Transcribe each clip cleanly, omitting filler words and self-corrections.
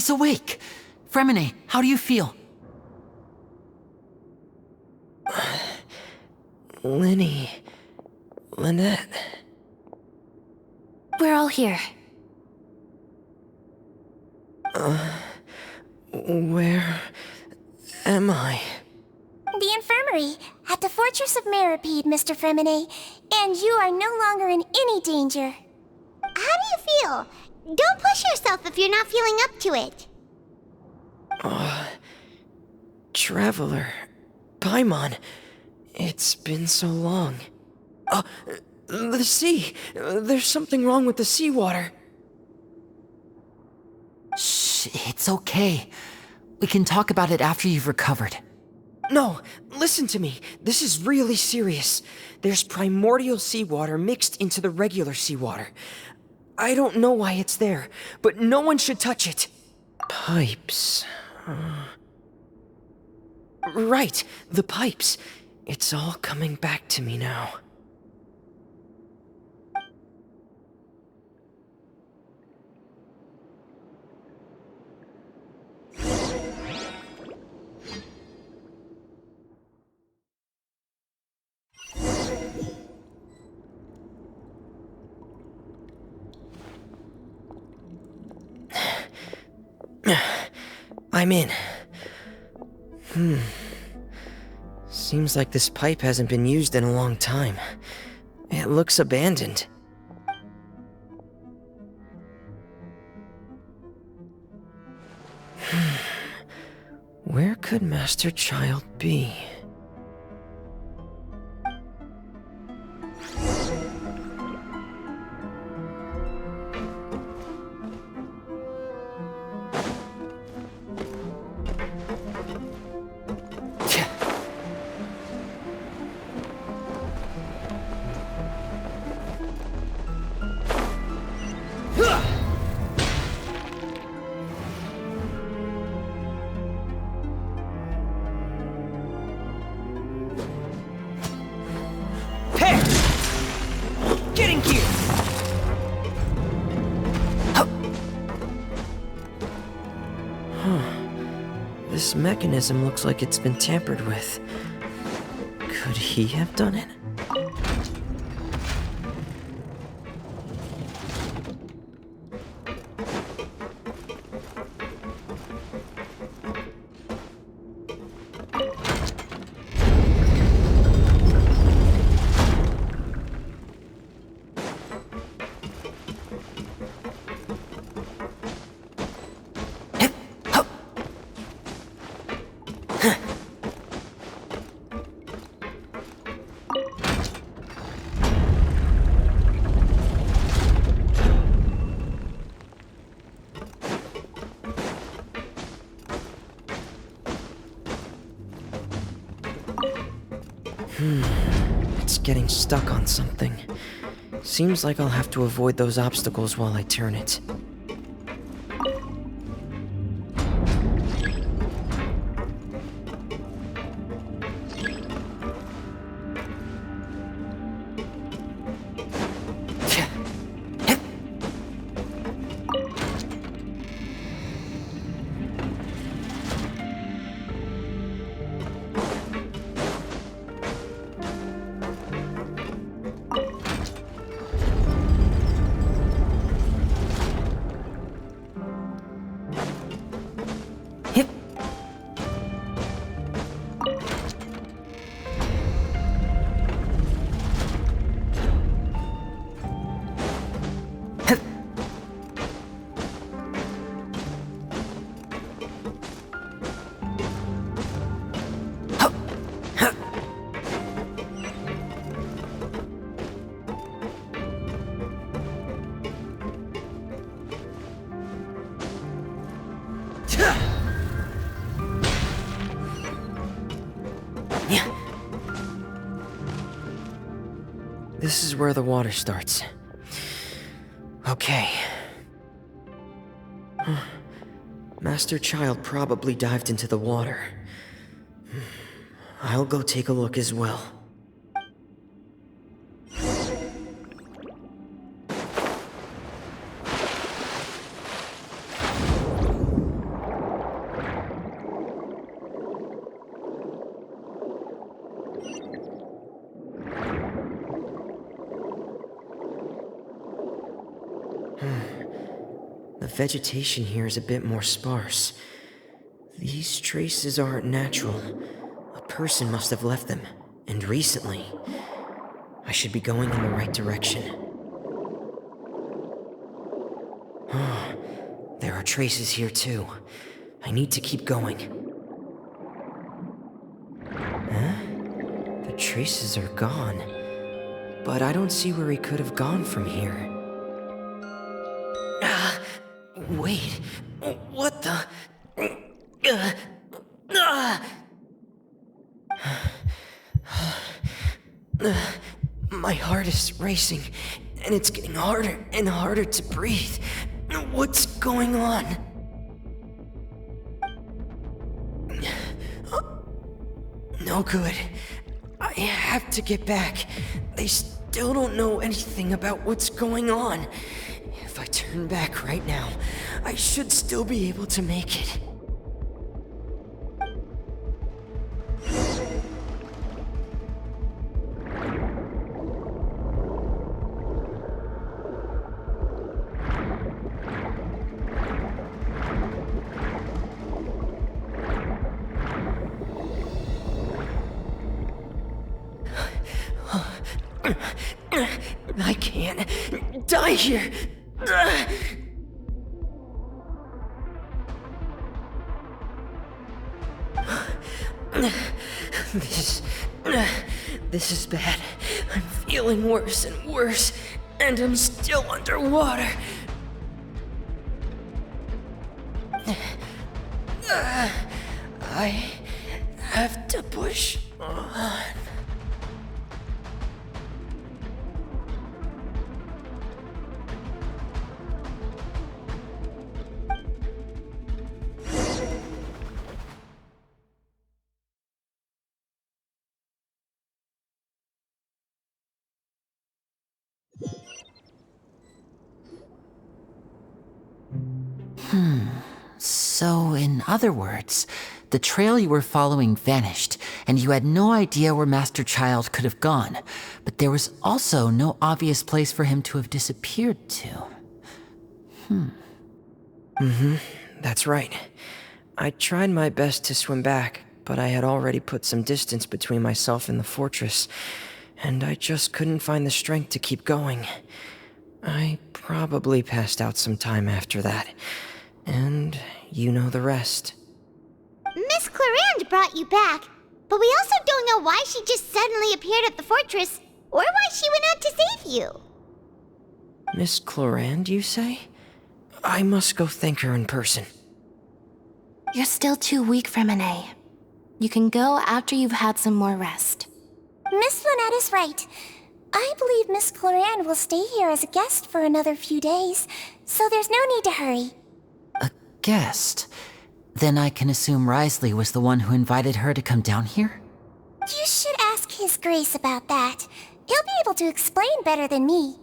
It's awake! Fremine, how do you feel? Lenny... Lynette... We're all here. Where... am I? The infirmary, at the Fortress of Meripede, Mr. Fremine, and you are no longer in any danger. How do you feel? Don't push yourself if you're not feeling up to it. Traveler... Paimon... It's been so long. The sea! There's something wrong with the seawater. Shh, it's okay. We can talk about it after you've recovered. No, listen to me. This is really serious. There's primordial seawater mixed into the regular seawater. I don't know why it's there, but no one should touch it. Pipes... Right, the pipes. It's all coming back to me now. I'm in. Seems like this pipe hasn't been used in a long time. It looks abandoned. Where could Master Child be? Getting gear! This mechanism looks like it's been tampered with. Could he have done it? It's getting stuck on something. Seems like I'll have to avoid those obstacles while I turn it. This is where the water starts. Okay. Master Child probably dived into the water. I'll go take a look as well. vegetation here is a bit more sparse. These traces aren't natural. A person must have left them, and recently. I should be going in the right direction. There are traces here too. I need to keep going. The traces are gone. But I don't see where he could have gone from here. Wait. What the? My heart is racing, and it's getting harder and harder to breathe. What's going on? No good. I have to get back. They still don't know anything about what's going on. If I turn back right now, I should still be able to make it. I can't die here. This is bad. I'm feeling worse and worse, and I'm still underwater. I have to push on. So, in other words, the trail you were following vanished, and you had no idea where Master Child could have gone, but there was also no obvious place for him to have disappeared to. That's right. I tried my best to swim back, but I had already put some distance between myself and the fortress, and I just couldn't find the strength to keep going. I probably passed out some time after that, and you know the rest. Miss Clarande brought you back, but we also don't know why she just suddenly appeared at the fortress, or why she went out to save you. Miss Clarande, you say? I must go thank her in person. You're still too weak, Fremine. You can go after you've had some more rest. Miss Lynette is right. I believe Miss Clarande will stay here as a guest for another few days, so there's no need to hurry. A guest? Then I can assume Risley was the one who invited her to come down here? You should ask His Grace about that. He'll be able to explain better than me.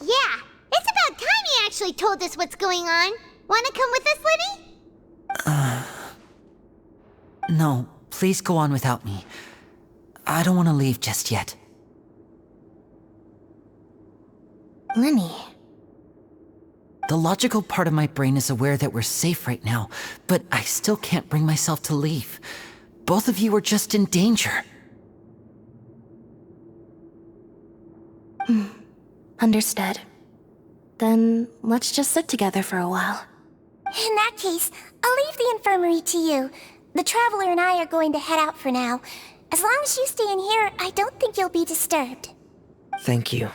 Yeah, it's about time he actually told us what's going on. Wanna come with us, Liddy? No, please go on without me. I don't want to leave just yet. Lenny. The logical part of my brain is aware that we're safe right now, but I still can't bring myself to leave. Both of you are just in danger. Understood. Then let's just sit together for a while. In that case, I'll leave the infirmary to you. The Traveler and I are going to head out for now. As long as you stay in here, I don't think you'll be disturbed. Thank you.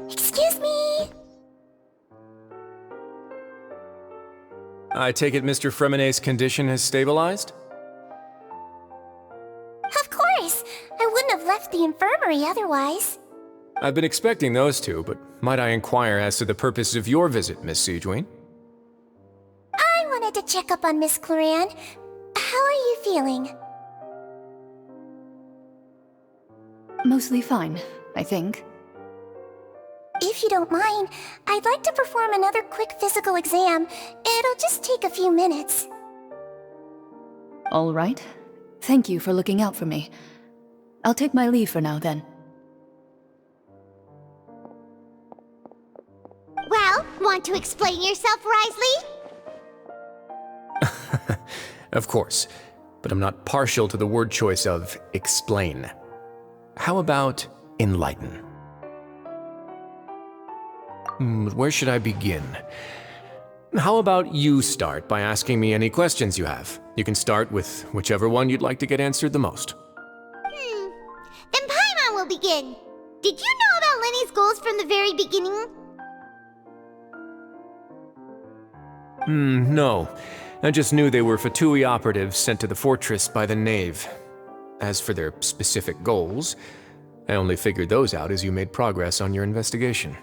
Excuse me. I take it Mr. Fremenet's condition has stabilized? Of course. I wouldn't have left the infirmary otherwise. I've been expecting those two, but might I inquire as to the purpose of your visit, Miss Sejuane? I wanted to check up on Miss Cloran. How are you feeling? Mostly fine, I think. If you don't mind, I'd like to perform another quick physical exam. It'll just take a few minutes. All right. Thank you for looking out for me. I'll take my leave for now, then. Well, want to explain yourself, Risley? Of course, but I'm not partial to the word choice of explain. How about enlighten? Where should I begin? How about you start by asking me any questions you have? You can start with whichever one you'd like to get answered the most. Then Paimon will begin. Did you know about Lenny's goals from the very beginning? No. I just knew they were Fatui operatives sent to the fortress by the Knave. As for their specific goals, I only figured those out as you made progress on your investigation.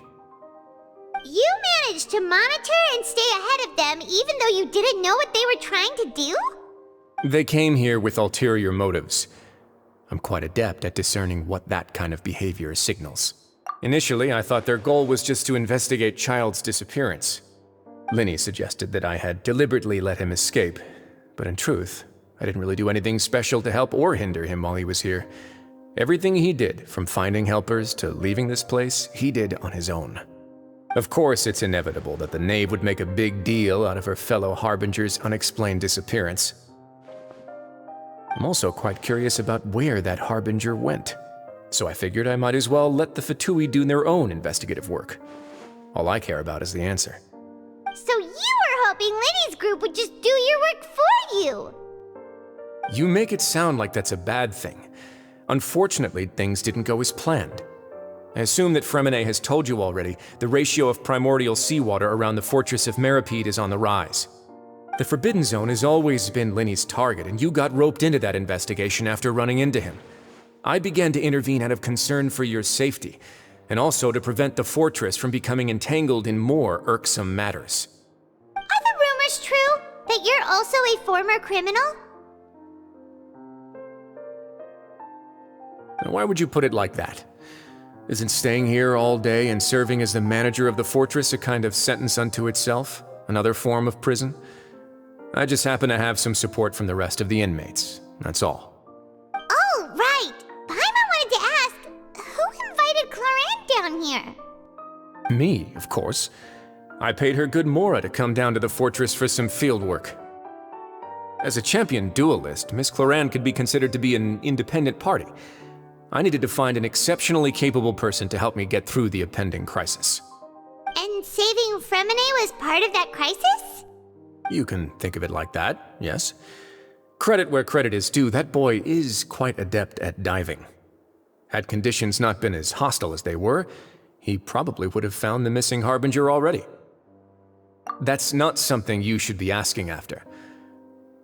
You managed to monitor and stay ahead of them even though you didn't know what they were trying to do? They came here with ulterior motives. I'm quite adept at discerning what that kind of behavior signals. Initially, I thought their goal was just to investigate Child's disappearance. Linny suggested that I had deliberately let him escape, but in truth, I didn't really do anything special to help or hinder him while he was here. Everything he did, from finding helpers to leaving this place, he did on his own. Of course, it's inevitable that the Knave would make a big deal out of her fellow Harbinger's unexplained disappearance. I'm also quite curious about where that Harbinger went, so I figured I might as well let the Fatui do their own investigative work. All I care about is the answer. So you were hoping Lenny's group would just do your work for you! You make it sound like that's a bad thing. Unfortunately, things didn't go as planned. I assume that Fremenet has told you already, the ratio of primordial seawater around the fortress of Meripede is on the rise. The Forbidden Zone has always been Linny's target, and you got roped into that investigation after running into him. I began to intervene out of concern for your safety, and also to prevent the fortress from becoming entangled in more irksome matters. Are the rumors true? That you're also a former criminal? Why would you put it like that? Isn't staying here all day and serving as the manager of the fortress a kind of sentence unto itself? Another form of prison? I just happen to have some support from the rest of the inmates, that's all. Oh, right! Paimon wanted to ask, who invited Cloran down here? Me, of course. I paid her good mora to come down to the fortress for some field work. As a champion duelist, Miss Cloran could be considered to be an independent party. I needed to find an exceptionally capable person to help me get through the impending crisis. And saving Fremenet was part of that crisis? You can think of it like that, yes. Credit where credit is due, that boy is quite adept at diving. Had conditions not been as hostile as they were, he probably would have found the missing Harbinger already. That's not something you should be asking after.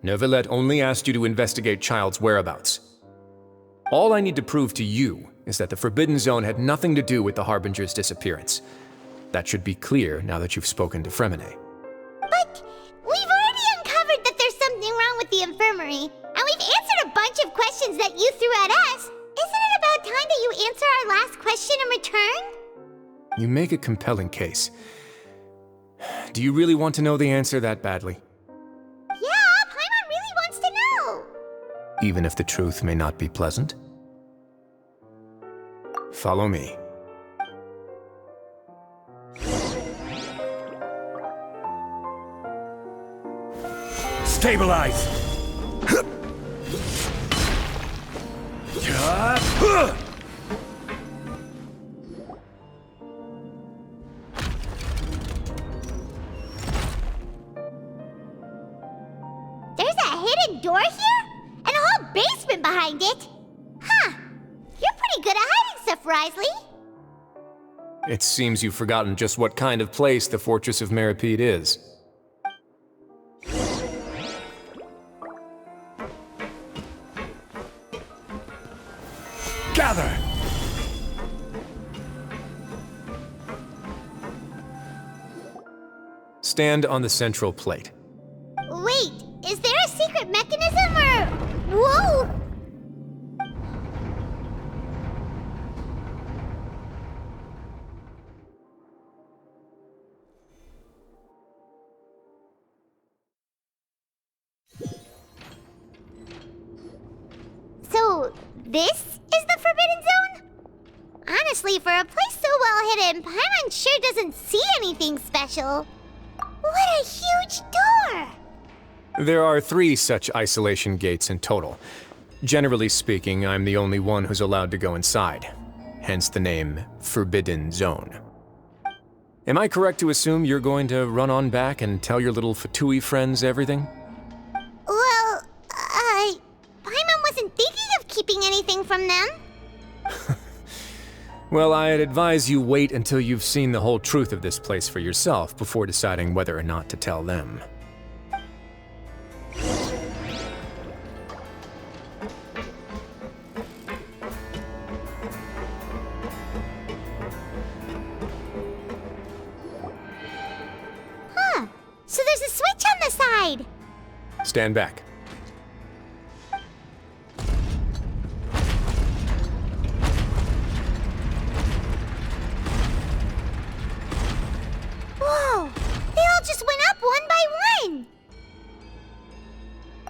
Neuvillette only asked you to investigate Child's whereabouts. All I need to prove to you is that the Forbidden Zone had nothing to do with the Harbinger's disappearance. That should be clear now that you've spoken to Fremenet. But we've already uncovered that there's something wrong with the infirmary, and we've answered a bunch of questions that you threw at us. Isn't it about time that you answer our last question in return? You make a compelling case. Do you really want to know the answer that badly? Yeah, Paimon really wants to know. Even if the truth may not be pleasant? Follow me. Stabilize! There's a hidden door here? And a whole basement behind it? Huh. You're pretty good at hiding stuff, Risley. It seems you've forgotten just what kind of place the Fortress of Meripede is. Gather! Stand on the central plate. Wait, is there a secret mechanism or... Whoa! So, this is the Forbidden Zone? Honestly, for a place so well hidden, Paimon sure doesn't see anything special. What a huge door! There are 3 such isolation gates in total. Generally speaking, I'm the only one who's allowed to go inside. Hence the name Forbidden Zone. Am I correct to assume you're going to run on back and tell your little Fatui friends everything? Well, Paimon wasn't thinking of keeping anything from them. Well, I'd advise you wait until you've seen the whole truth of this place for yourself before deciding whether or not to tell them. Huh. So there's a switch on the side. Stand back. Whoa! They all just went up one by one!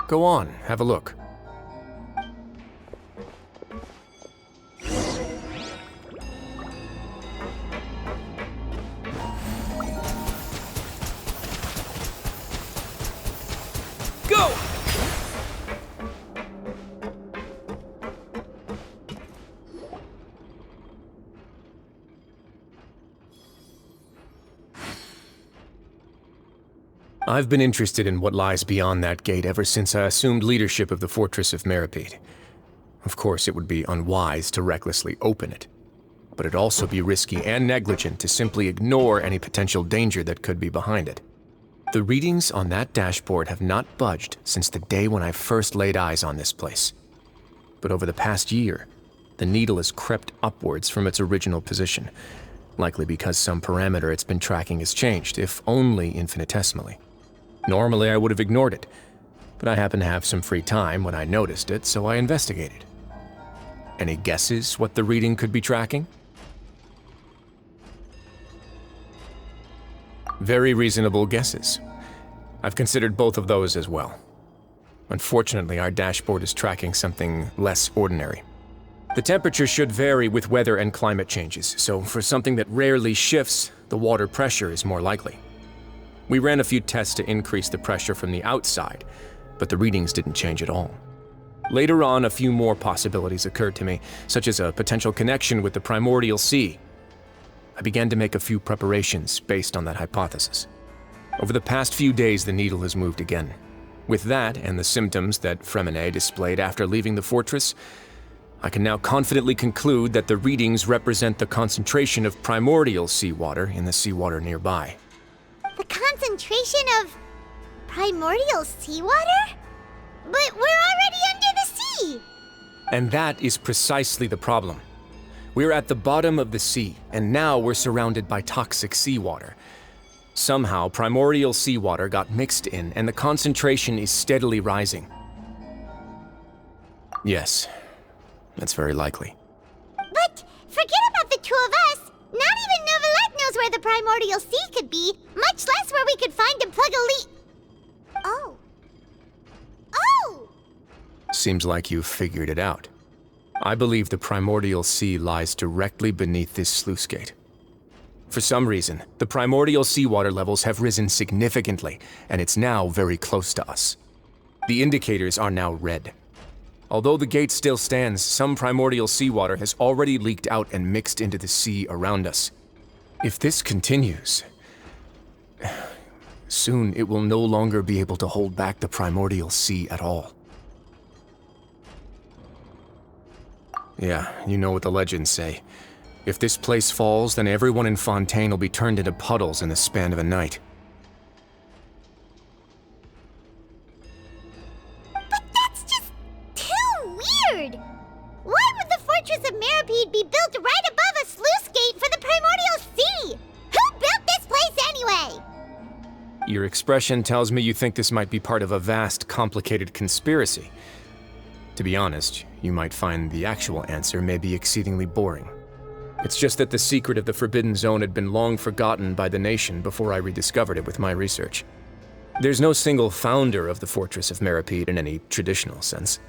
Go on, have a look. Go! I've been interested in what lies beyond that gate ever since I assumed leadership of the Fortress of Meripede. Of course, it would be unwise to recklessly open it, but it'd also be risky and negligent to simply ignore any potential danger that could be behind it. The readings on that dashboard have not budged since the day when I first laid eyes on this place. But over the past year, the needle has crept upwards from its original position, likely because some parameter it's been tracking has changed, if only infinitesimally. Normally, I would have ignored it, but I happened to have some free time when I noticed it, so I investigated. Any guesses what the reading could be tracking? Very reasonable guesses. I've considered both of those as well. Unfortunately, our dashboard is tracking something less ordinary. The temperature should vary with weather and climate changes, so for something that rarely shifts, the water pressure is more likely. We ran a few tests to increase the pressure from the outside, but the readings didn't change at all. Later on, a few more possibilities occurred to me, such as a potential connection with the primordial sea. I began to make a few preparations based on that hypothesis. Over the past few days, the needle has moved again. With that, and the symptoms that Fremine displayed after leaving the fortress, I can now confidently conclude that the readings represent the concentration of primordial seawater in the seawater nearby. The concentration of primordial seawater? But we're already under the sea! And that is precisely the problem. We're at the bottom of the sea, and now we're surrounded by toxic seawater. Somehow, primordial seawater got mixed in, and the concentration is steadily rising. Yes, that's very likely. But forget about the two of us! Not even Neuvillette knows where the primordial sea could be, much less where we could find and plug a leak. Oh. Oh! Seems like you've figured it out. I believe the primordial sea lies directly beneath this sluice gate. For some reason, the primordial seawater levels have risen significantly, and it's now very close to us. The indicators are now red. Although the gate still stands, some primordial seawater has already leaked out and mixed into the sea around us. If this continues, soon it will no longer be able to hold back the primordial sea at all. Yeah, you know what the legends say. If this place falls, then everyone in Fontaine will be turned into puddles in the span of a night. But that's just too weird! Why would the Fortress of Meripede be built right above a sluice gate for the Primordial Sea? Who built this place anyway? Your expression tells me you think this might be part of a vast, complicated conspiracy. To be honest, you might find the actual answer may be exceedingly boring. It's just that the secret of the Forbidden Zone had been long forgotten by the nation before I rediscovered it with my research. There's no single founder of the Fortress of Meripede in any traditional sense.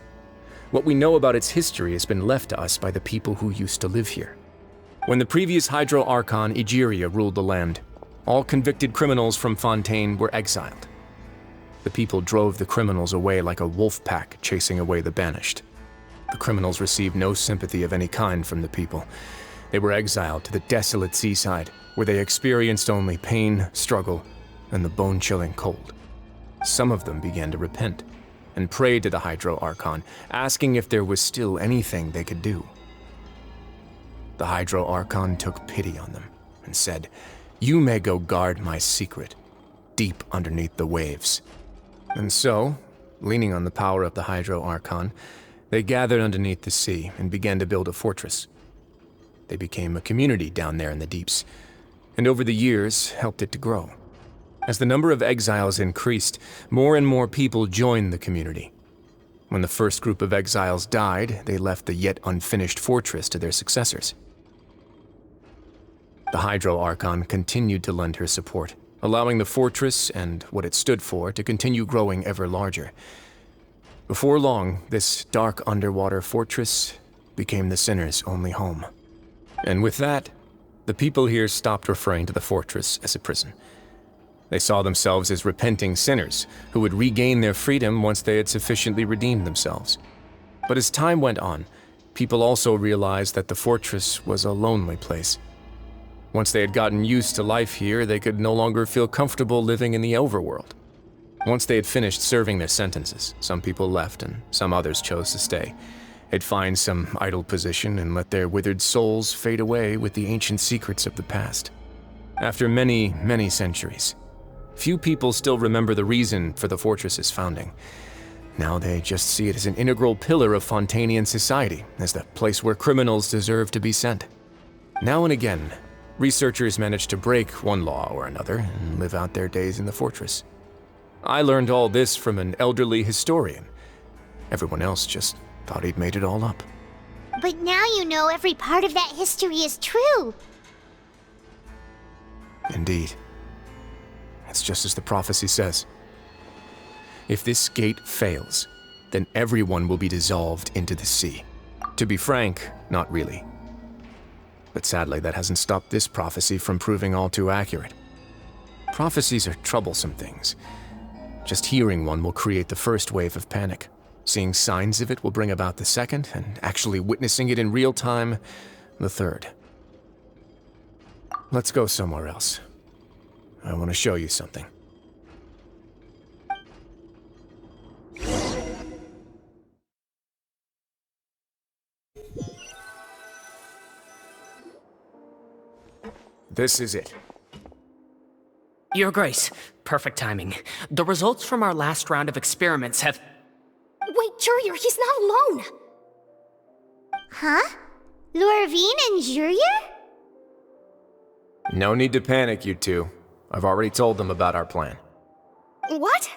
What we know about its history has been left to us by the people who used to live here. When the previous Hydro Archon Egeria ruled the land, all convicted criminals from Fontaine were exiled. The people drove the criminals away like a wolf pack chasing away the banished. The criminals received no sympathy of any kind from the people. They were exiled to the desolate seaside, where they experienced only pain, struggle, and the bone-chilling cold. Some of them began to repent, and prayed to the Hydro Archon, asking if there was still anything they could do. The Hydro Archon took pity on them, and said, "You may go guard my secret, deep underneath the waves." And so, leaning on the power of the Hydro Archon, they gathered underneath the sea and began to build a fortress. They became a community down there in the deeps, and over the years helped it to grow. As the number of exiles increased, more and more people joined the community. When the first group of exiles died, they left the yet unfinished fortress to their successors. The Hydro Archon continued to lend her support, allowing the fortress and what it stood for to continue growing ever larger. Before long, this dark underwater fortress became the sinner's only home. And with that, the people here stopped referring to the fortress as a prison. They saw themselves as repenting sinners who would regain their freedom once they had sufficiently redeemed themselves. But as time went on, people also realized that the fortress was a lonely place. Once they had gotten used to life here, they could no longer feel comfortable living in the overworld. Once they had finished serving their sentences, some people left and some others chose to stay. They'd find some idle position and let their withered souls fade away with the ancient secrets of the past. After many, many centuries, few people still remember the reason for the fortress's founding. Now they just see it as an integral pillar of Fontainian society, as the place where criminals deserve to be sent. Now and again, researchers manage to break one law or another and live out their days in the fortress. I learned all this from an elderly historian. Everyone else just thought he'd made it all up. But now you know every part of that history is true. Indeed. It's just as the prophecy says. If this gate fails, then everyone will be dissolved into the sea. To be frank, not really. But sadly, that hasn't stopped this prophecy from proving all too accurate. Prophecies are troublesome things. Just hearing one will create the first wave of panic. Seeing signs of it will bring about the second, and actually witnessing it in real time, the third. Let's go somewhere else. I want to show you something. This is it. Your Grace, perfect timing. The results from our last round of experiments have... Wait, Jurier, he's not alone! Huh? Lorvine and Jurier? No need to panic, you two. I've already told them about our plan. What?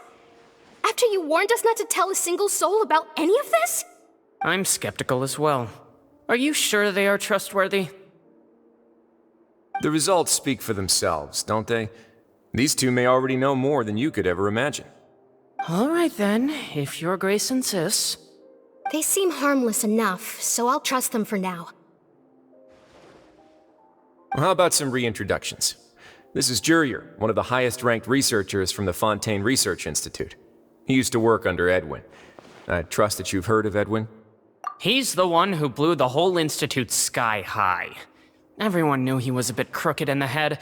After you warned us not to tell a single soul about any of this? I'm skeptical as well. Are you sure they are trustworthy? The results speak for themselves, don't they? These two may already know more than you could ever imagine. All right then, if Your Grace insists. They seem harmless enough, so I'll trust them for now. Well, how about some reintroductions? This is Jurier, one of the highest-ranked researchers from the Fontaine Research Institute. He used to work under Edwin. I trust that you've heard of Edwin? He's the one who blew the whole institute sky high. Everyone knew he was a bit crooked in the head,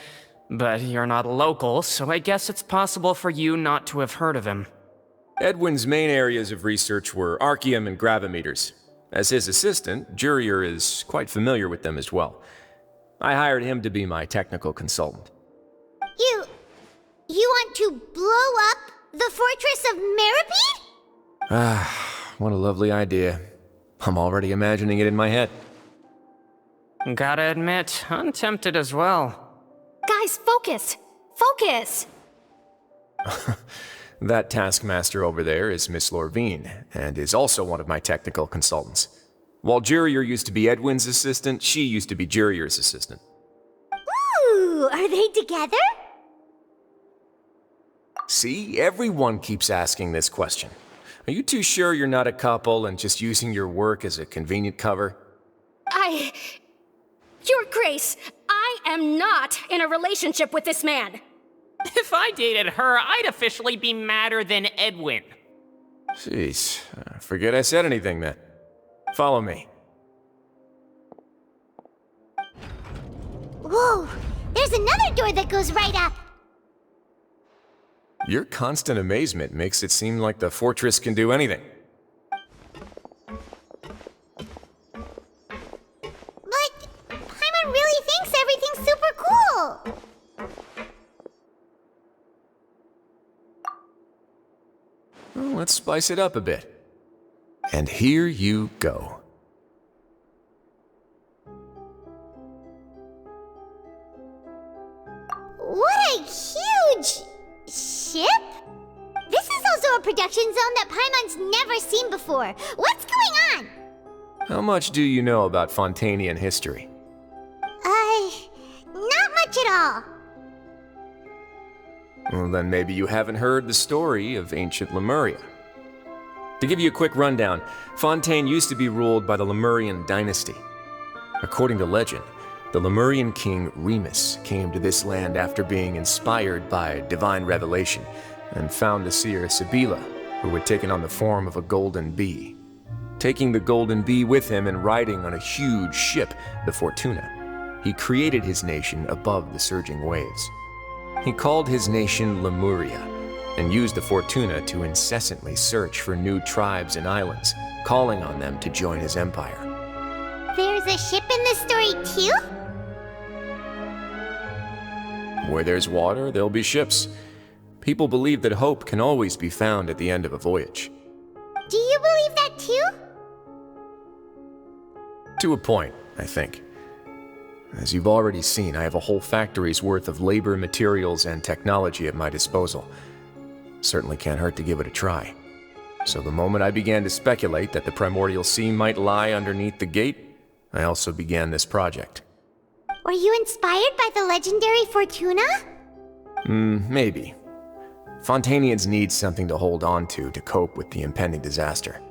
but you're not local, so I guess it's possible for you not to have heard of him. Edwin's main areas of research were archeum and gravimeters. As his assistant, Jurier is quite familiar with them as well. I hired him to be my technical consultant. You want to blow up the fortress of Meripede? Ah, what a lovely idea. I'm already imagining it in my head. Gotta admit, I'm tempted as well. Guys, focus! Focus! That taskmaster over there is Miss Lorvine, and is also one of my technical consultants. While Jurier used to be Edwin's assistant, she used to be Jurier's assistant. Ooh, are they together? See, everyone keeps asking this question. Are you too sure you're not a couple and just using your work as a convenient cover? Your Grace, I am not in a relationship with this man. If I dated her, I'd officially be madder than Edwin. Jeez, forget I said anything then. Follow me. Whoa, there's another door that goes right up. Your constant amazement makes it seem like the fortress can do anything. But Paimon really thinks everything's super cool. Well, let's spice it up a bit. And here you go. What a huge ship? This is also a production zone that Paimon's never seen before. What's going on? How much do you know about Fontanian history? Not much at all. Well, then maybe you haven't heard the story of ancient Lemuria. To give you a quick rundown, Fontaine used to be ruled by the Lemurian dynasty. According to legend, the Lemurian king Remus came to this land after being inspired by divine revelation and found the seer Sibila, who had taken on the form of a golden bee. Taking the golden bee with him and riding on a huge ship, the Fortuna, he created his nation above the surging waves. He called his nation Lemuria and used the Fortuna to incessantly search for new tribes and islands, calling on them to join his empire. There's a ship in this story too? Where there's water, there'll be ships. People believe that hope can always be found at the end of a voyage. Do you believe that too? To a point, I think. As you've already seen, I have a whole factory's worth of labor, materials, and technology at my disposal. Certainly can't hurt to give it a try. So the moment I began to speculate that the primordial sea might lie underneath the gate, I also began this project. Were you inspired by the legendary Fortuna? Maybe. Fontanians need something to hold on to cope with the impending disaster.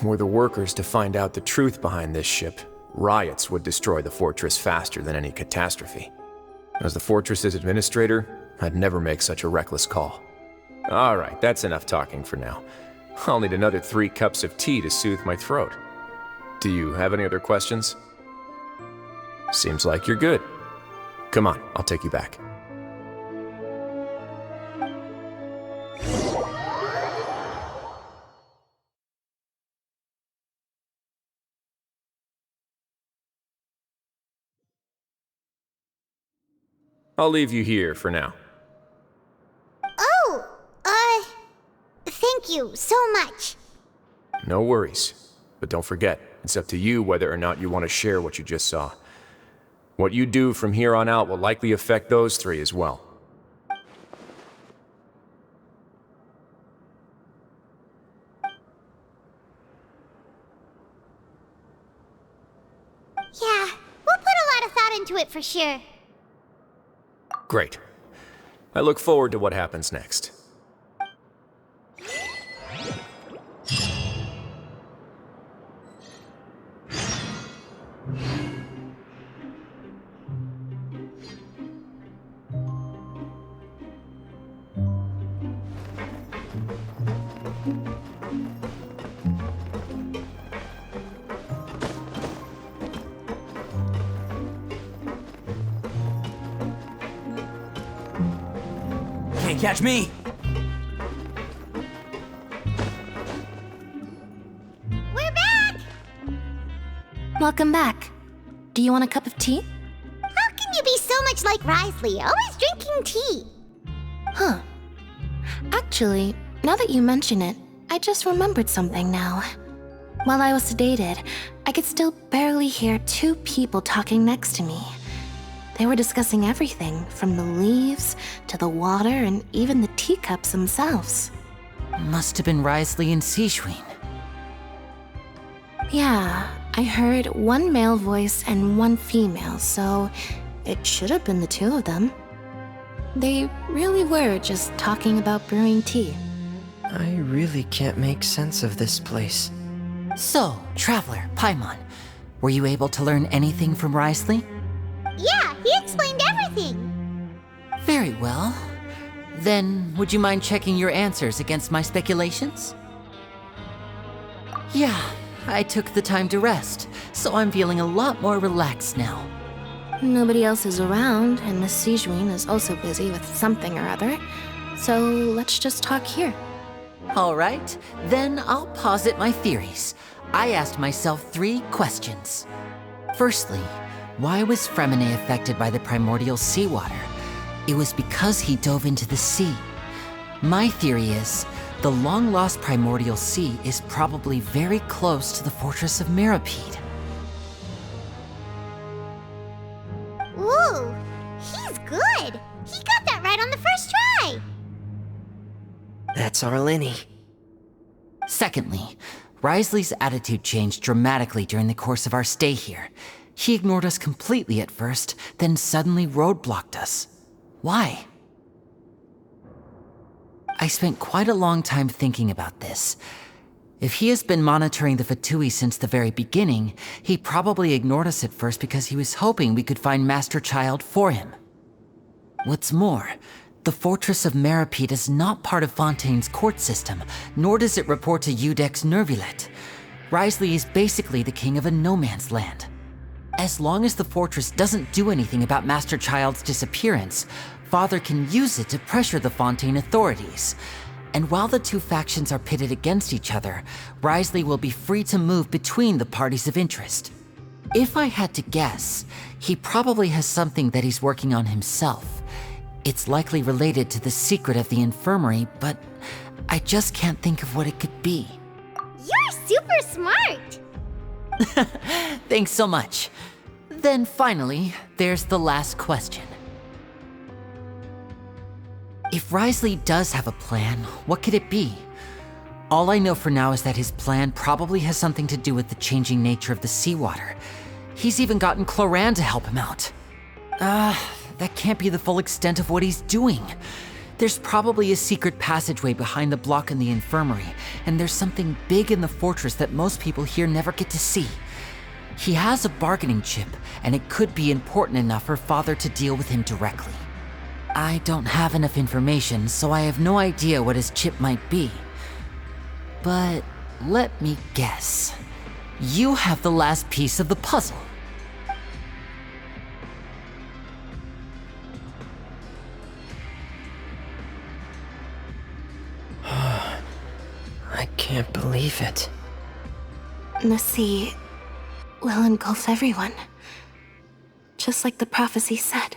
Were the workers to find out the truth behind this ship, riots would destroy the fortress faster than any catastrophe. As the fortress's administrator, I'd never make such a reckless call. All right, that's enough talking for now. I'll need another 3 cups of tea to soothe my throat. Do you have any other questions? Seems like you're good. Come on, I'll take you back. I'll leave you here for now. Oh, thank you so much. No worries. But don't forget, it's up to you whether or not you want to share what you just saw. What you do from here on out will likely affect those 3 as well. Yeah, we'll put a lot of thought into it for sure. Great. I look forward to what happens next. catch me! We're back! Welcome back. Do you want a cup of tea? How can you be so much like Risley, always drinking tea? Huh. Actually, now that you mention it, I just remembered something now. While I was sedated, I could still barely hear two people talking next to me. They were discussing everything, from the leaves to the water and even the teacups themselves. Must have been Risley and Sishwin. Yeah, I heard one male voice and one female, so it should have been the two of them. They really were just talking about brewing tea. I really can't make sense of this place. So, Traveler, Paimon, were you able to learn anything from Risley? Yeah, he explained everything. Very well. Then, would you mind checking your answers against my speculations? Yeah, I took the time to rest, so I'm feeling a lot more relaxed now. Nobody else is around, and Miss Sijwin is also busy with something or other, so let's just talk here. All right, then I'll posit my theories. I asked myself 3 questions. Firstly, why was Fremine affected by the primordial seawater? It was because he dove into the sea. My theory is, the long-lost primordial sea is probably very close to the fortress of Mirapede. Ooh, he's good. He got that right on the first try. That's our Linny. Secondly, Risley's attitude changed dramatically during the course of our stay here. He ignored us completely at first, then suddenly roadblocked us. Why? I spent quite a long time thinking about this. If he has been monitoring the Fatui since the very beginning, he probably ignored us at first because he was hoping we could find Master Child for him. What's more, the Fortress of Mirapede is not part of Fontaine's court system, nor does it report to Udex Nervulet. Risley is basically the king of a no-man's land. As long as the fortress doesn't do anything about Master Child's disappearance, Father can use it to pressure the Fontaine authorities. And while the two factions are pitted against each other, Risley will be free to move between the parties of interest. If I had to guess, he probably has something that he's working on himself. It's likely related to the secret of the infirmary, but I just can't think of what it could be. You're super smart. Thanks so much. Then finally, there's the last question. If Risley does have a plan, what could it be? All I know for now is that his plan probably has something to do with the changing nature of the seawater. He's even gotten Cloran to help him out. That can't be the full extent of what he's doing. There's probably a secret passageway behind the block in the infirmary, and there's something big in the fortress that most people here never get to see. He has a bargaining chip, and it could be important enough for Father to deal with him directly. I don't have enough information, so I have no idea what his chip might be. But let me guess. You have the last piece of the puzzle. I can't believe it. The sea will engulf everyone, just like the prophecy said.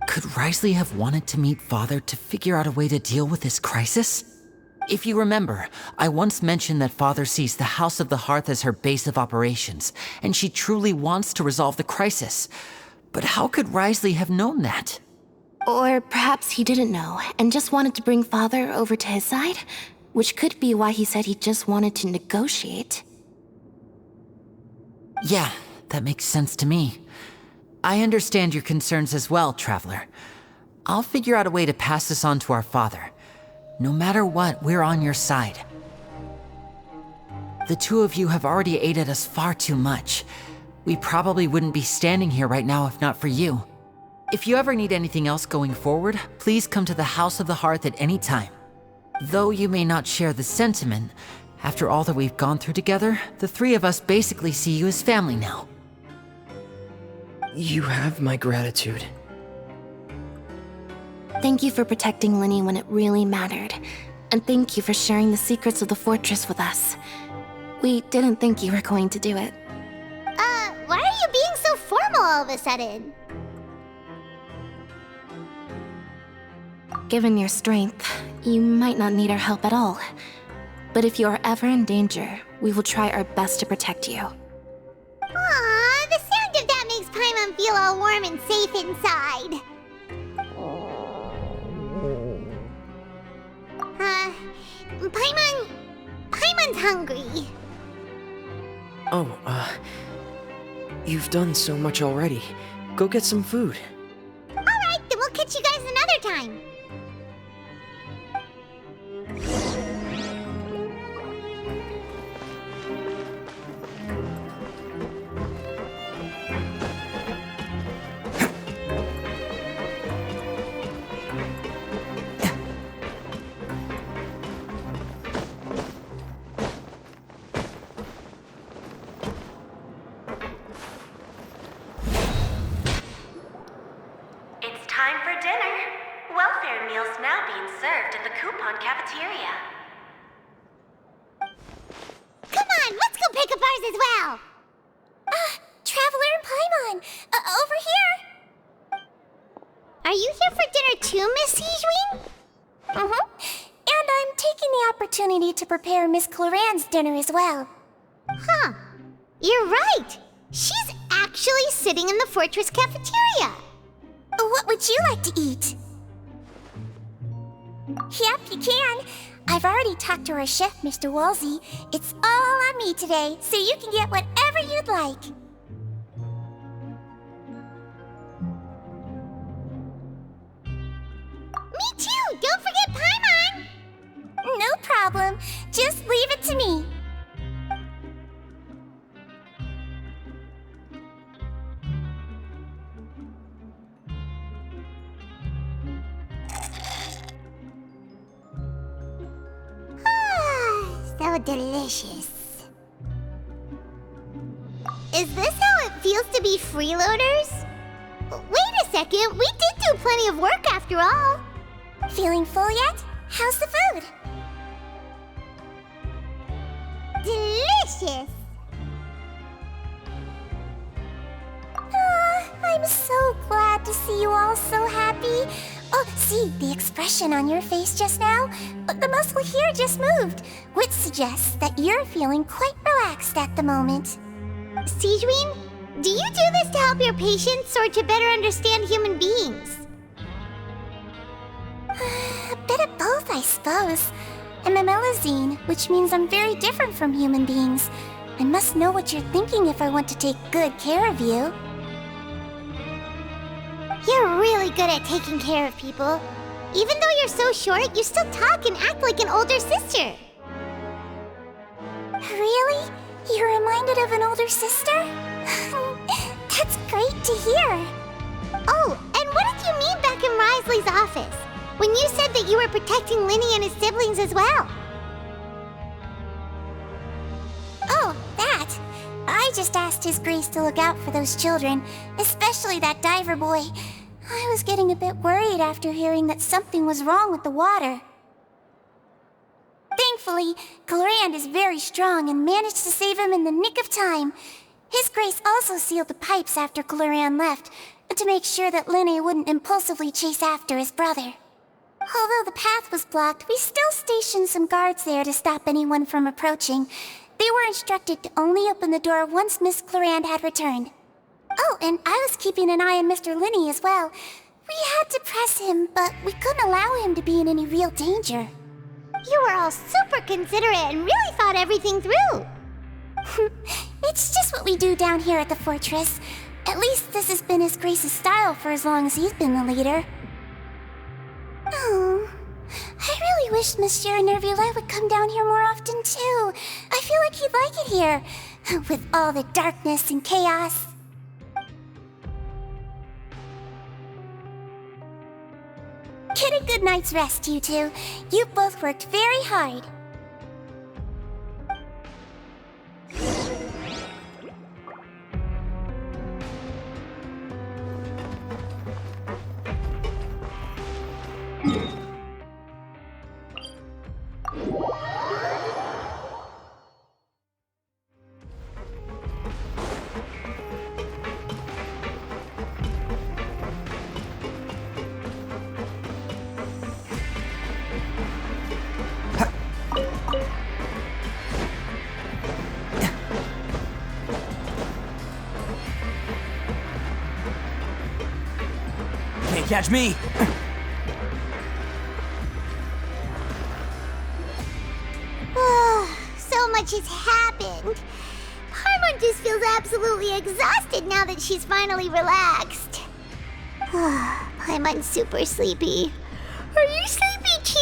Could Risley have wanted to meet Father to figure out a way to deal with this crisis? If you remember, I once mentioned that Father sees the House of the Hearth as her base of operations, and she truly wants to resolve the crisis. But how could Risley have known that? Or perhaps he didn't know and just wanted to bring Father over to his side, which could be why he said he just wanted to negotiate. Yeah, that makes sense to me. I understand your concerns as well, Traveler. I'll figure out a way to pass this on to our father. No matter what, we're on your side. The two of you have already aided us far too much. We probably wouldn't be standing here right now if not for you. If you ever need anything else going forward, please come to the House of the Hearth at any time. Though you may not share the sentiment, after all that we've gone through together, the three of us basically see you as family now. You have my gratitude. Thank you for protecting Linny when it really mattered. And thank you for sharing the secrets of the fortress with us. We didn't think you were going to do it. Why are you being so formal all of a sudden? Given your strength, you might not need our help at all. But if you are ever in danger, we will try our best to protect you. Aw, the sound of that makes Paimon feel all warm and safe inside. Paimon's hungry. Oh, you've done so much already. Go get some food. Alright, then we'll catch you guys another time. It's time for dinner. Welfare meals now being served in the coupon cafeteria. Come on, let's go pick up ours as well. Traveler and Paimon, over here. Are you here for dinner too, Miss Sijwin? And I'm taking the opportunity to prepare Miss Cloran's dinner as well. Huh. You're right. She's actually sitting in the fortress cafeteria. What would you like to eat? Yep, you can. I've already talked to our chef, Mr. Wolsey. It's all on me today, so you can get whatever you'd like. Me too! Don't forget Paimon! No problem. Just leave it to me. So delicious. Is this how it feels to be freeloaders? Wait a second, we did do plenty of work after all. Feeling full yet? How's the food? Delicious. I'm so glad to see you all so happy. Oh, see the expression on your face just now? The muscle here just moved, which suggests that you're feeling quite relaxed at the moment. Sijwin, do you do this to help your patients or to better understand human beings? A bit of both, I suppose. I'm a Melazine, which means I'm very different from human beings. I must know what you're thinking if I want to take good care of you. You're really good at taking care of people. Even though you're so short, you still talk and act like an older sister. Really? You're reminded of an older sister? That's great to hear. Oh, and what did you mean back in Risley's office? When you said that you were protecting Linny and his siblings as well? Oh, that. I just asked His Grace to look out for those children, especially that diver boy. I was getting a bit worried after hearing that something was wrong with the water. Thankfully, Clorand is very strong and managed to save him in the nick of time. His Grace also sealed the pipes after Clorand left, to make sure that Linny wouldn't impulsively chase after his brother. Although the path was blocked, we still stationed some guards there to stop anyone from approaching. They were instructed to only open the door once Miss Clorand had returned. Oh, and I was keeping an eye on Mr. Linny as well. We had to press him, but we couldn't allow him to be in any real danger. You were all super considerate and really thought everything through. It's just what we do down here at the fortress. At least this has been His Grace's style for as long as he's been the leader. Oh, I really wish Monsieur Nervulette would come down here more often too. I feel like he'd like it here, with all the darkness and chaos. Get a good night's rest, you two. You both worked very hard. catch me! So much has happened. Paimon just feels absolutely exhausted now that she's finally relaxed. Paimon's super sleepy. Are you sleepy too?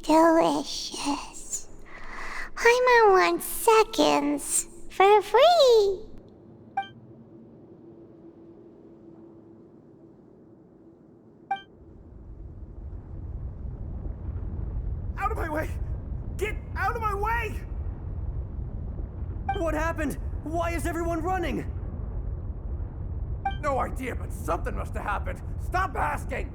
Delicious. Paimon wants seconds for free. Out of my way! Get out of my way! What happened? Why is everyone running? No idea, but something must have happened. Stop asking!